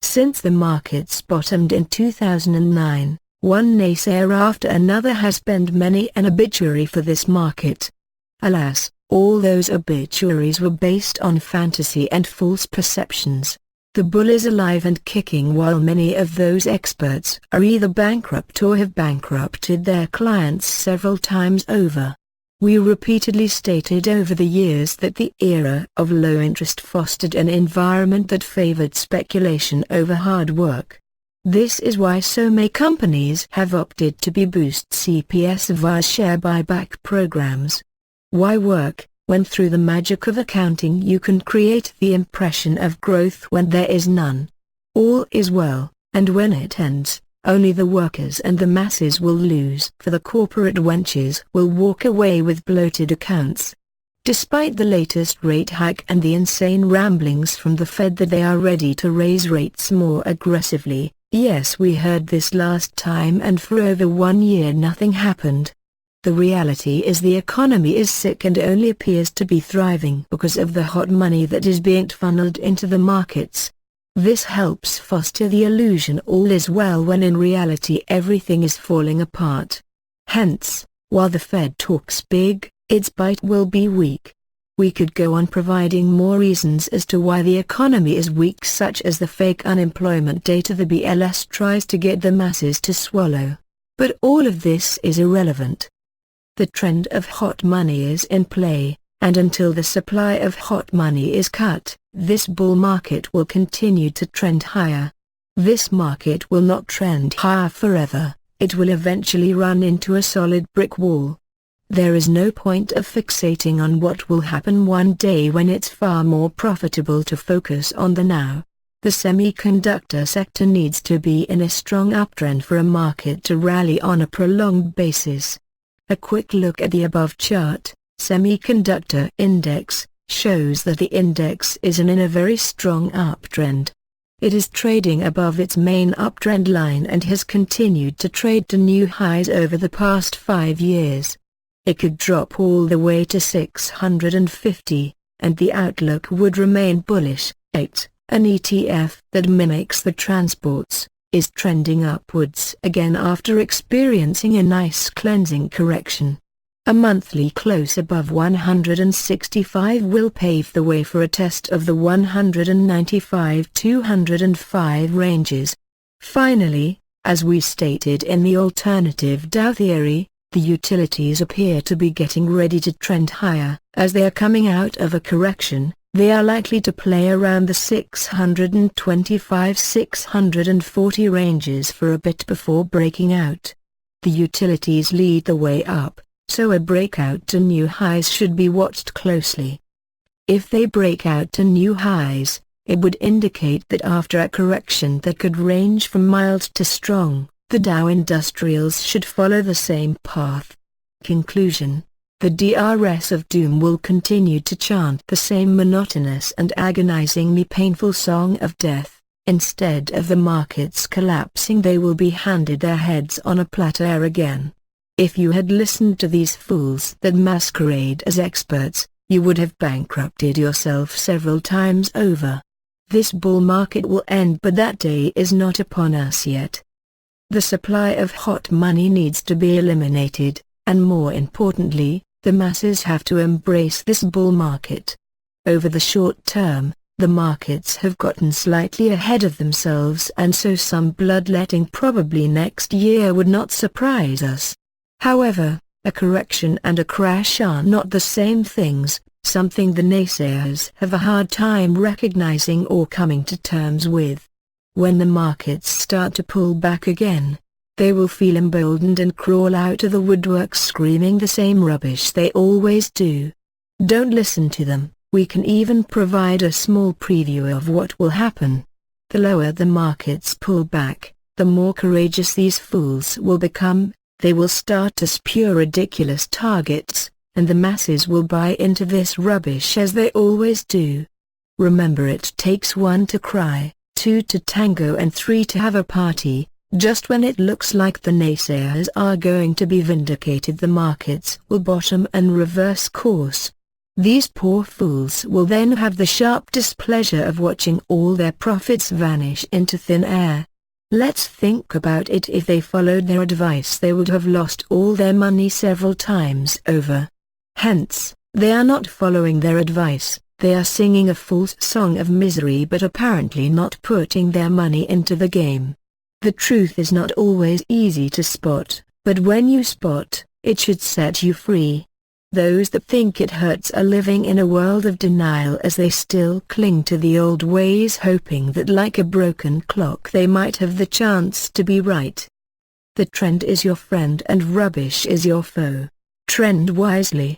Since the markets bottomed in 2009, one naysayer after another has penned many an obituary for this market. Alas, all those obituaries were based on fantasy and false perceptions. The bull is alive and kicking, while many of those experts are either bankrupt or have bankrupted their clients several times over. We repeatedly stated over the years that the era of low interest fostered an environment that favored speculation over hard work. This is why so many companies have opted to boost CPS via share buyback programs. Why work, when through the magic of accounting you can create the impression of growth when there is none? All is well, and when it ends, only the workers and the masses will lose, for the corporate wenches will walk away with bloated accounts. Despite the latest rate hike and the insane ramblings from the Fed that they are ready to raise rates more aggressively, yes, we heard this last time, and for over 1 year nothing happened. The reality is the economy is sick and only appears to be thriving because of the hot money that is being funneled into the markets. This helps foster the illusion all is well when in reality everything is falling apart. Hence, while the Fed talks big, its bite will be weak. We could go on providing more reasons as to why the economy is weak, such as the fake unemployment data the BLS tries to get the masses to swallow. But all of this is irrelevant. The trend of hot money is in play, and until the supply of hot money is cut, this bull market will continue to trend higher. This market will not trend higher forever, it will eventually run into a solid brick wall. There is no point of fixating on what will happen one day when it's far more profitable to focus on the now. The semiconductor sector needs to be in a strong uptrend for a market to rally on a prolonged basis. A quick look at the above chart, Semiconductor Index, shows that the index is in a very strong uptrend. It is trading above its main uptrend line and has continued to trade to new highs over the past 5 years. It could drop all the way to 650, and the outlook would remain bullish. 8. An ETF that mimics the transports is trending upwards again after experiencing a nice cleansing correction. A monthly close above 165 will pave the way for a test of the 195-205 ranges. Finally, as we stated in the alternative Dow theory, the utilities appear to be getting ready to trend higher. As they are coming out of a correction, they are likely to play around the 625-640 ranges for a bit before breaking out. The utilities lead the way up, so a breakout to new highs should be watched closely. If they break out to new highs, it would indicate that after a correction that could range from mild to strong, the Dow Industrials should follow the same path. Conclusion: the DRS of doom will continue to chant the same monotonous and agonizingly painful song of death. Instead of the markets collapsing, they will be handed their heads on a platter again. If you had listened to these fools that masquerade as experts, you would have bankrupted yourself several times over. This bull market will end, but that day is not upon us yet. The supply of hot money needs to be eliminated, and more importantly, the masses have to embrace this bull market. Over the short term, the markets have gotten slightly ahead of themselves, and so some bloodletting probably next year would not surprise us. However, a correction and a crash are not the same things, something the naysayers have a hard time recognizing or coming to terms with. When the markets start to pull back again, they will feel emboldened and crawl out of the woodwork screaming the same rubbish they always do. Don't listen to them. We can even provide a small preview of what will happen. The lower the markets pull back, the more courageous these fools will become. They will start to spew ridiculous targets, and the masses will buy into this rubbish as they always do. Remember, it takes 1 to cry, 2 to tango, and 3 to have a party. Just when it looks like the naysayers are going to be vindicated, the markets will bottom and reverse course. These poor fools will then have the sharp displeasure of watching all their profits vanish into thin air. Let's think about it. If they followed their advice, they would have lost all their money several times over. Hence, they are not following their advice, they are singing a false song of misery but apparently not putting their money into the game. The truth is not always easy to spot, but when you spot, it should set you free. Those that think it hurts are living in a world of denial as they still cling to the old ways, hoping that like a broken clock they might have the chance to be right. The trend is your friend and rubbish is your foe. Trend wisely.